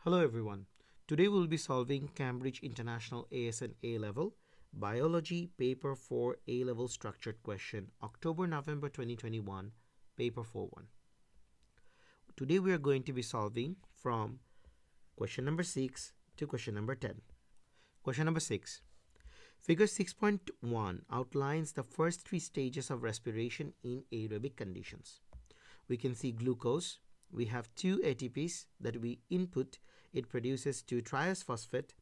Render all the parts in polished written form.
Hello everyone. Today we'll be solving Cambridge International ASN A-Level Biology Paper 4 A-Level Structured Question October-November 2021 Paper 4-1. Today we are going to be solving from question number 6 to question number 10. Question number 6. Figure 6.1 outlines the first three stages of respiration in aerobic conditions. We can see glucose. We have two ATPs that we input. It produces 2-triose phosphate,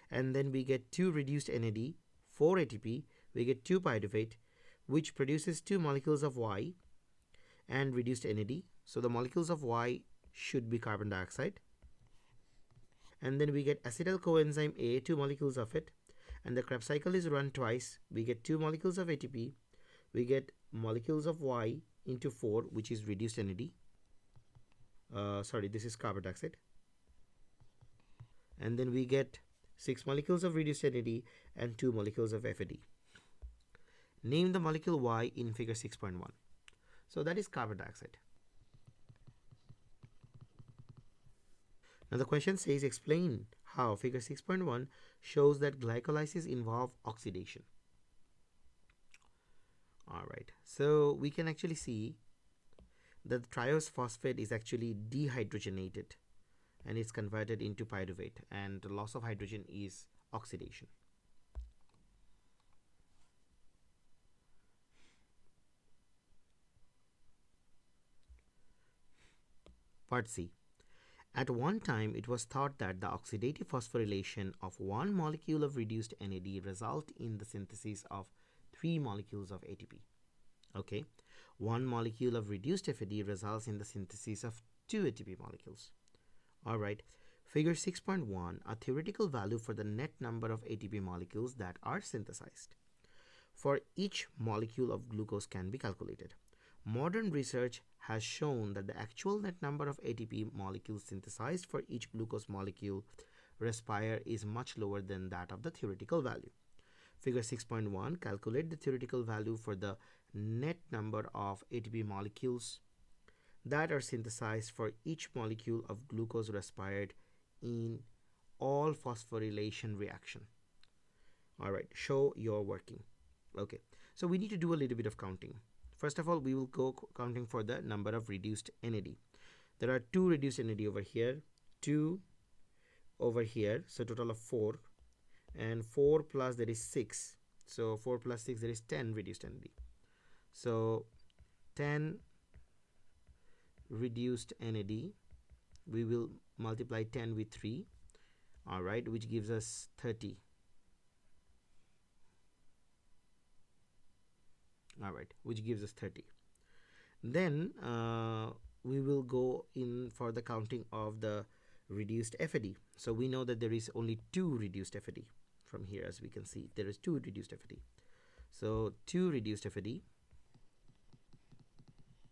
and then we get 2 reduced NAD, 4 ATP. We get 2 pyruvate, which produces 2 molecules of Y and reduced NAD. So the molecules of Y should be carbon dioxide. And then we get acetyl coenzyme A, 2 molecules of it, and the Krebs cycle is run twice. We get 2 molecules of ATP. We get molecules of Y into 4, which is reduced NAD. This is carbon dioxide. And then we get 6 molecules of reduced NAD and 2 molecules of FAD. Name the molecule Y in figure 6.1. So that is carbon dioxide. Now the question says explain how figure 6.1 shows that glycolysis involves oxidation. Alright, so we can actually see that the triose phosphate is actually dehydrogenated and it's converted into pyruvate, and the loss of hydrogen is oxidation. Part C. At one time, it was thought that the oxidative phosphorylation of one molecule of reduced NAD result in the synthesis of 3 molecules of ATP. Okay, one molecule of reduced FAD results in the synthesis of 2 ATP molecules. Alright, figure 6.1, a theoretical value for the net number of ATP molecules that are synthesized. For each molecule of glucose can be calculated. Modern research has shown that the actual net number of ATP molecules synthesized for each glucose molecule respire is much lower than that of the theoretical value. Figure 6.1, calculate the theoretical value for the net number of ATP molecules that are synthesized for each molecule of glucose respired in all phosphorylation reaction. Alright, show your working. Okay, so we need to do a little bit of counting. First of all, we will go counting for the number of reduced NAD. There are 2 reduced NAD over here, 2 over here, so total of 4, and 4 plus there is 6. So 4 plus 6, there is 10 reduced NAD. So 10 reduced NAD, we will multiply 10 with 3, alright, which gives us 30. Alright, which gives us 30. Then we will go in for the counting of the reduced FAD. So we know that there is only 2 reduced FAD. From here, as we can see, there is 2 reduced FAD. So 2 reduced FAD.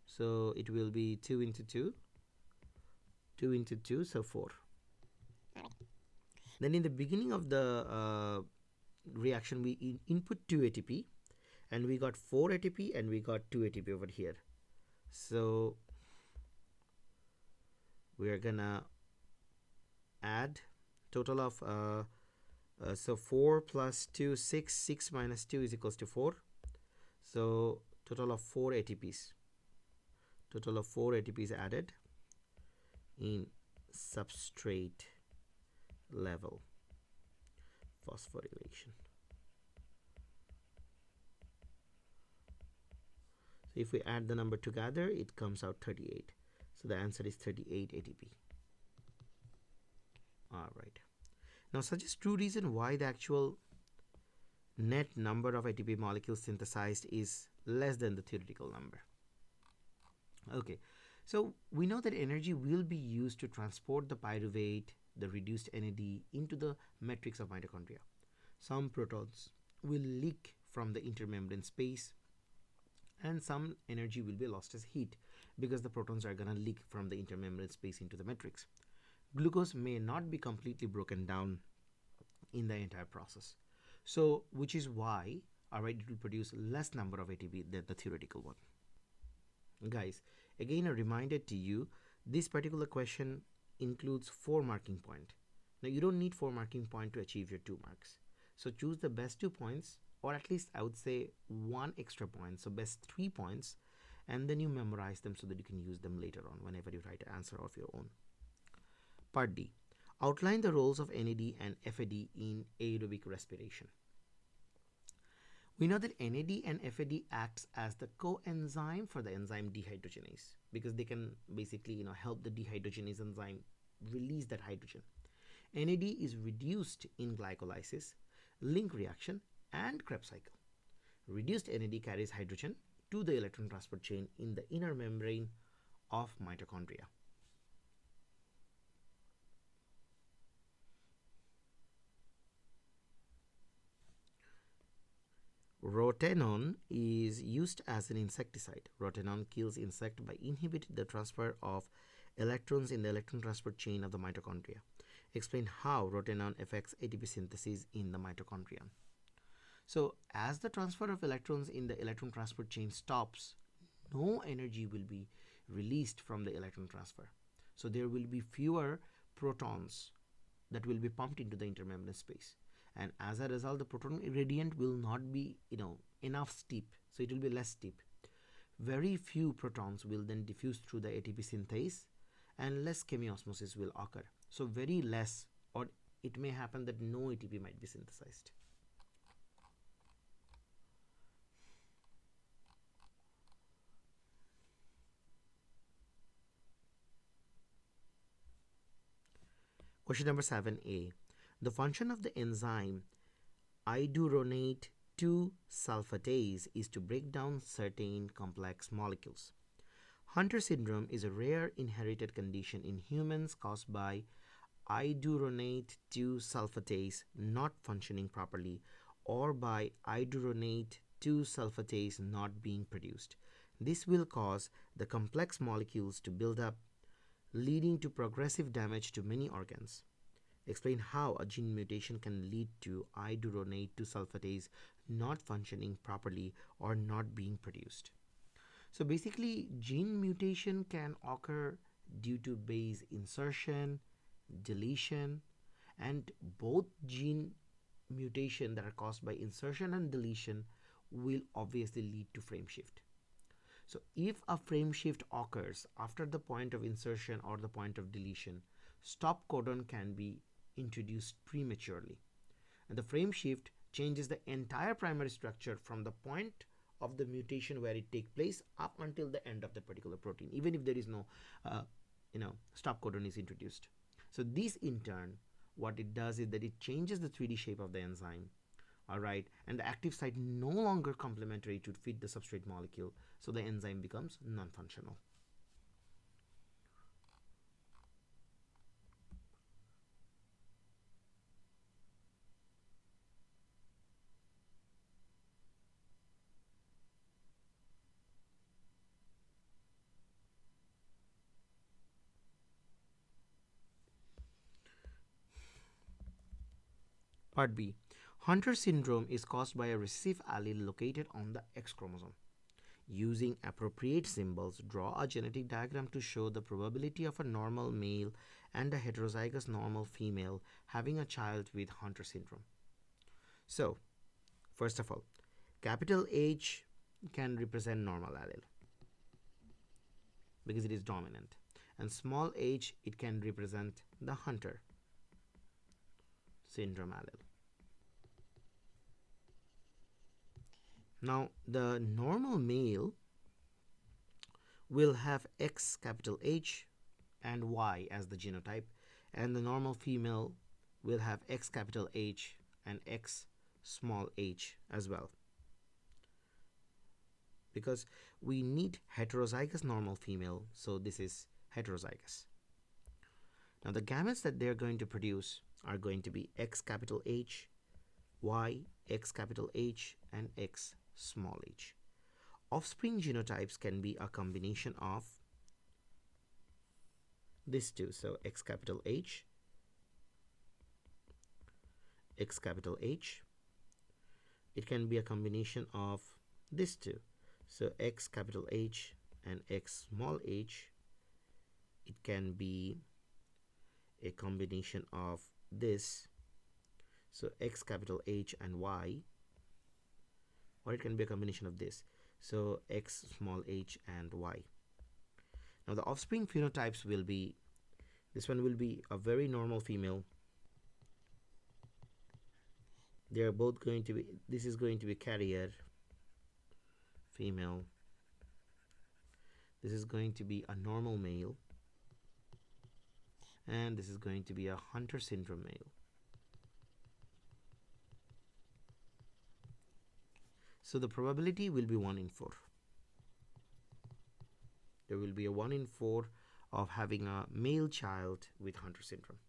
So it will be 2 into 2, 2 into 2, so 4. Then in the beginning of the reaction, we input 2 ATP, and we got 4 ATP and we got 2 ATP over here. So we are gonna add total of so 4 plus 2, 6, 6 minus 2 is equals to 4. So total of 4 ATPs. Total of 4 ATPs added in substrate level phosphorylation. So if we add the number together, it comes out 38. So the answer is 38 ATP. Alright. Now suggest true reason why the actual net number of ATP molecules synthesized is less than the theoretical number. Okay, so we know that energy will be used to transport the pyruvate, the reduced NAD, into the matrix of mitochondria. Some protons will leak from the intermembrane space, and some energy will be lost as heat because the protons are going to leak from the intermembrane space into the matrix. Glucose may not be completely broken down in the entire process. So, which is why, alright, it will produce less number of ATP than the theoretical one. Guys, again a reminder to you, this particular question includes 4 marking point. Now you don't need 4 marking point to achieve your 2 marks. So choose the best 2 points, or at least I would say 1 extra point, so best 3 points, and then you memorize them so that you can use them later on whenever you write an answer of your own. Part D. Outline the roles of NAD and FAD in aerobic respiration. We know that NAD and FAD acts as the coenzyme for the enzyme dehydrogenase, because they can basically help the dehydrogenase enzyme release that hydrogen. NAD is reduced in glycolysis, link reaction, and Krebs cycle. Reduced NAD carries hydrogen to the electron transport chain in the inner membrane of mitochondria. Rotenone is used as an insecticide. Rotenone kills insects by inhibiting the transfer of electrons in the electron transport chain of the mitochondria. Explain how rotenone affects ATP synthesis in the mitochondria. So, as the transfer of electrons in the electron transport chain stops, no energy will be released from the electron transfer. So, there will be fewer protons that will be pumped into the intermembrane space. And as a result, the proton gradient will not be enough steep, so it will be less steep. Very few protons will then diffuse through the ATP synthase, and less chemiosmosis will occur. So very less, or it may happen that no ATP might be synthesized. Question number 7a. The function of the enzyme iduronate 2-sulfatase is to break down certain complex molecules. Hunter syndrome is a rare inherited condition in humans caused by iduronate 2-sulfatase not functioning properly, or by iduronate 2-sulfatase not being produced. This will cause the complex molecules to build up, leading to progressive damage to many organs. Explain how a gene mutation can lead to iduronate 2-sulfatase not functioning properly or not being produced. So basically, gene mutation can occur due to base insertion, deletion, and both gene mutation that are caused by insertion and deletion will obviously lead to frame shift. So if a frame shift occurs after the point of insertion or the point of deletion, stop codon can be introduced prematurely. And the frame shift changes the entire primary structure from the point of the mutation where it takes place up until the end of the particular protein, even if there is no stop codon is introduced. So this in turn, what it does is that it changes the 3D shape of the enzyme, all right, and the active site no longer complementary to feed the substrate molecule, so the enzyme becomes non-functional. Part B. Hunter syndrome is caused by a recessive allele located on the X chromosome. Using appropriate symbols, draw a genetic diagram to show the probability of a normal male and a heterozygous normal female having a child with Hunter syndrome. So, first of all, capital H can represent normal allele because it is dominant, and small h, it can represent the Hunter syndrome allele. Now, the normal male will have X capital H and Y as the genotype, and the normal female will have X capital H and X small h as well, because we need heterozygous normal female, so this is heterozygous. Now, the gametes that they're going to produce are going to be X capital H, Y, X capital H, and X small h. Offspring genotypes can be a combination of these two, so X capital H, X capital H. It can be a combination of these two, so X capital H and X small h. It can be a combination of this, so X capital H and Y, or it can be a combination of this, so X small h and Y. Now the offspring phenotypes will be, this one will be a very normal female. They are both going to be, this is going to be carrier female, this is going to be a normal male, and this is going to be a Hunter syndrome male. So the probability will be 1 in 4. There will be a 1 in 4 of having a male child with Hunter syndrome.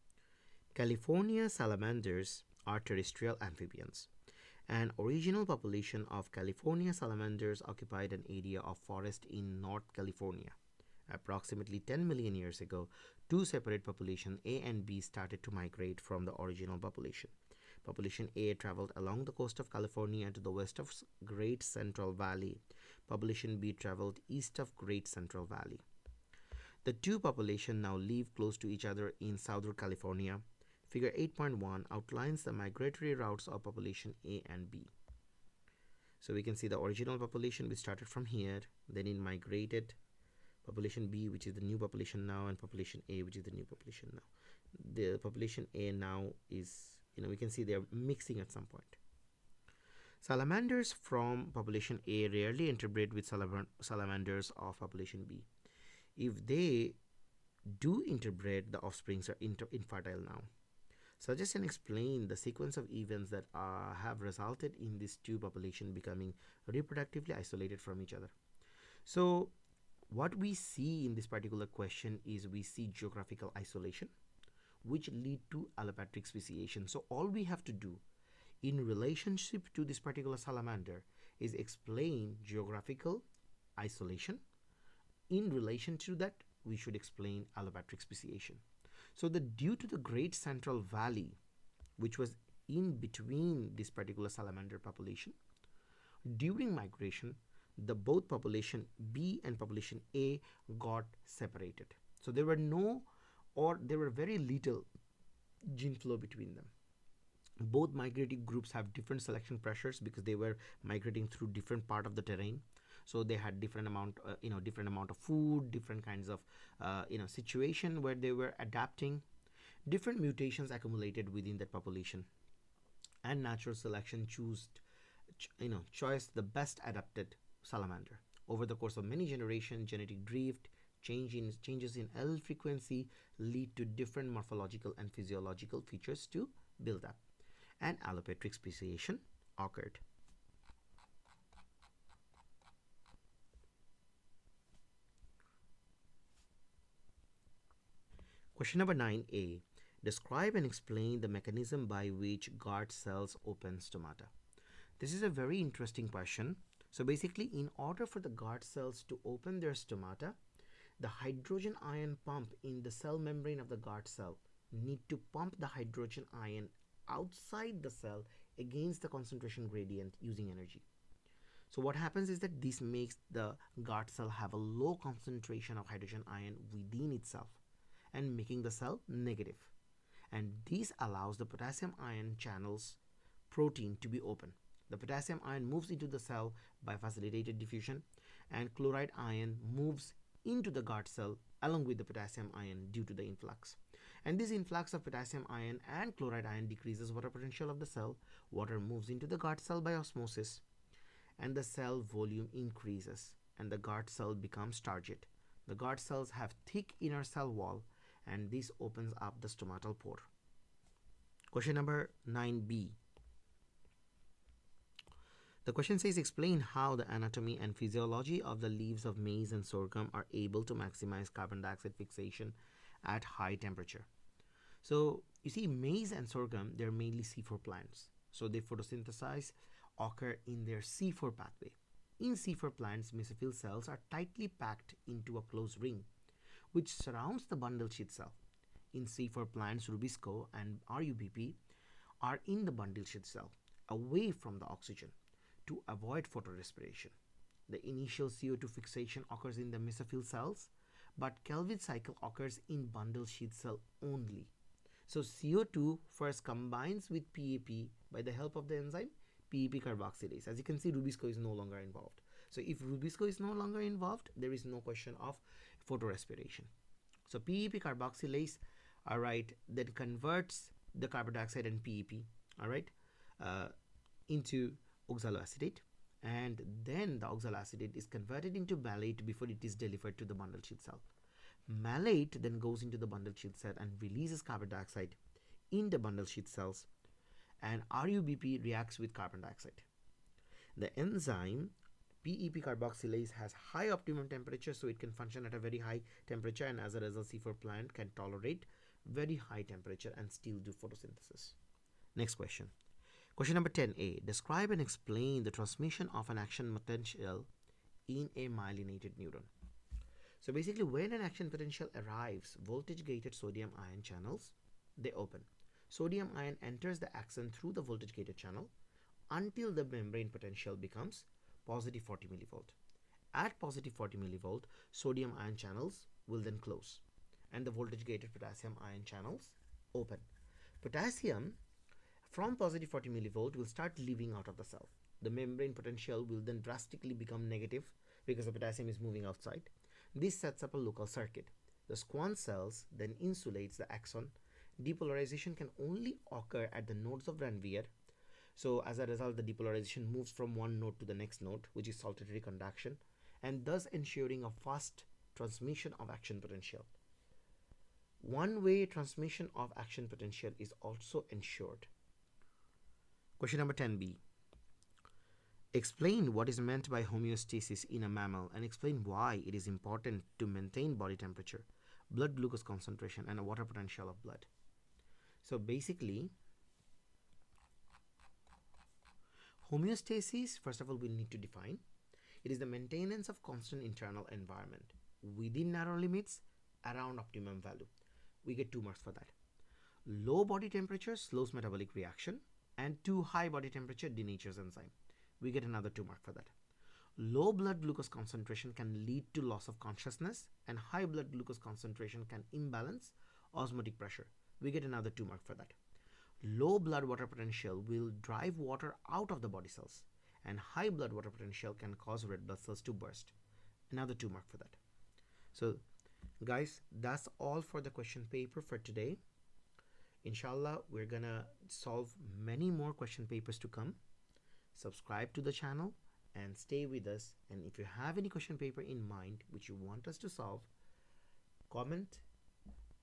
California salamanders are terrestrial amphibians. An original population of California salamanders occupied an area of forest in North California. Approximately 10 million years ago, two separate populations A and B started to migrate from the original population. Population A traveled along the coast of California to the west of Great Central Valley. Population B traveled east of Great Central Valley. The two populations now live close to each other in Southern California. Figure 8.1 outlines the migratory routes of population A and B. So we can see the original population, we started from here, then it migrated. Population B, which is the new population now, and population A, which is the new population now. The population A now is, we can see they are mixing at some point. Salamanders from population A rarely interbreed with salamanders of population B. If they do interbreed, the offsprings are infertile now. Suggest and explain the sequence of events that have resulted in these two populations becoming reproductively isolated from each other. So what we see in this particular question is we see geographical isolation, which lead to allopatric speciation. So all we have to do in relationship to this particular salamander is explain geographical isolation. In relation to that, we should explain allopatric speciation. So due to the Great Central Valley, which was in between this particular salamander population, during migration, the both population B and population A got separated. So there were very little gene flow between them. Both migrating groups have different selection pressures because they were migrating through different part of the terrain. So they had different amount of food, different kinds of situation where they were adapting. Different mutations accumulated within that population, and natural selection chose the best adapted salamander. Over the course of many generations, genetic drift, changes in allele frequency lead to different morphological and physiological features to build up, and allopatric speciation occurred. Question number 9a. Describe and explain the mechanism by which guard cells open stomata. This is a very interesting question. So basically, in order for the guard cells to open their stomata, the hydrogen ion pump in the cell membrane of the guard cell need to pump the hydrogen ion outside the cell against the concentration gradient using energy. So what happens is that this makes the guard cell have a low concentration of hydrogen ion within itself and making the cell negative. And this allows the potassium ion channels protein to be open. The potassium ion moves into the cell by facilitated diffusion, and chloride ion moves into the guard cell along with the potassium ion due to the influx. And this influx of potassium ion and chloride ion decreases water potential of the cell. Water moves into the guard cell by osmosis, and the cell volume increases, and the guard cell becomes turgid. The guard cells have thick inner cell wall, and this opens up the stomatal pore. Question number 9b. The question says, explain how the anatomy and physiology of the leaves of maize and sorghum are able to maximize carbon dioxide fixation at high temperature. So you see, maize and sorghum, they're mainly C4 plants. So they photosynthesize occur in their C4 pathway. In C4 plants, mesophyll cells are tightly packed into a closed ring, which surrounds the bundle sheath cell. In C4 plants, rubisco and RUBP are in the bundle sheath cell, away from the oxygen, to avoid photorespiration. The initial CO2 fixation occurs in the mesophyll cells, but Calvin cycle occurs in bundle sheath cell only. So CO2 first combines with PAP by the help of the enzyme PEP carboxylase. As you can see, Rubisco is no longer involved. So if Rubisco is no longer involved, there is no question of photorespiration. So PEP carboxylase, all right, then converts the carbon dioxide and PEP, all right, uh, into oxaloacetate, and then the oxaloacetate is converted into malate before it is delivered to the bundle sheath cell. Malate then goes into the bundle sheath cell and releases carbon dioxide in the bundle sheath cells, and RUBP reacts with carbon dioxide. The enzyme PEP carboxylase has high optimum temperature, so it can function at a very high temperature, and as a result C4 plant can tolerate very high temperature and still do photosynthesis. Next question. Question number 10a. Describe and explain the transmission of an action potential in a myelinated neuron. So basically, when an action potential arrives, voltage gated sodium ion channels, they open. Sodium ion enters the axon through the voltage gated channel until the membrane potential becomes positive 40 millivolt. At positive 40 millivolt, sodium ion channels will then close and the voltage gated potassium ion channels open. Potassium from positive 40 millivolt will start leaving out of the cell. The membrane potential will then drastically become negative because the potassium is moving outside. This sets up a local circuit. The Schwann cells then insulates the axon. Depolarization can only occur at the nodes of Ranvier. So as a result, the depolarization moves from one node to the next node, which is saltatory conduction, and thus ensuring a fast transmission of action potential. One-way transmission of action potential is also ensured. Question number 10b. Explain what is meant by homeostasis in a mammal and explain why it is important to maintain body temperature, blood glucose concentration, and a water potential of blood. So basically, homeostasis, first of all, we need to define. It is the maintenance of constant internal environment within narrow limits around optimum value. We get 2 marks for that. Low body temperature slows metabolic reaction, and too high body temperature denatures enzyme. We get another 2 marks for that. Low blood glucose concentration can lead to loss of consciousness, and high blood glucose concentration can imbalance osmotic pressure. We get another 2 marks for that. Low blood water potential will drive water out of the body cells, and high blood water potential can cause red blood cells to burst. Another 2 marks for that. So guys, that's all for the question paper for today. Inshallah, we're gonna solve many more question papers to come. Subscribe to the channel and stay with us. And if you have any question paper in mind which you want us to solve, comment.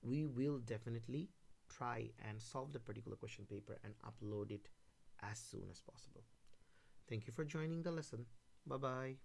We will definitely try and solve the particular question paper and upload it as soon as possible. Thank you for joining the lesson. Bye bye.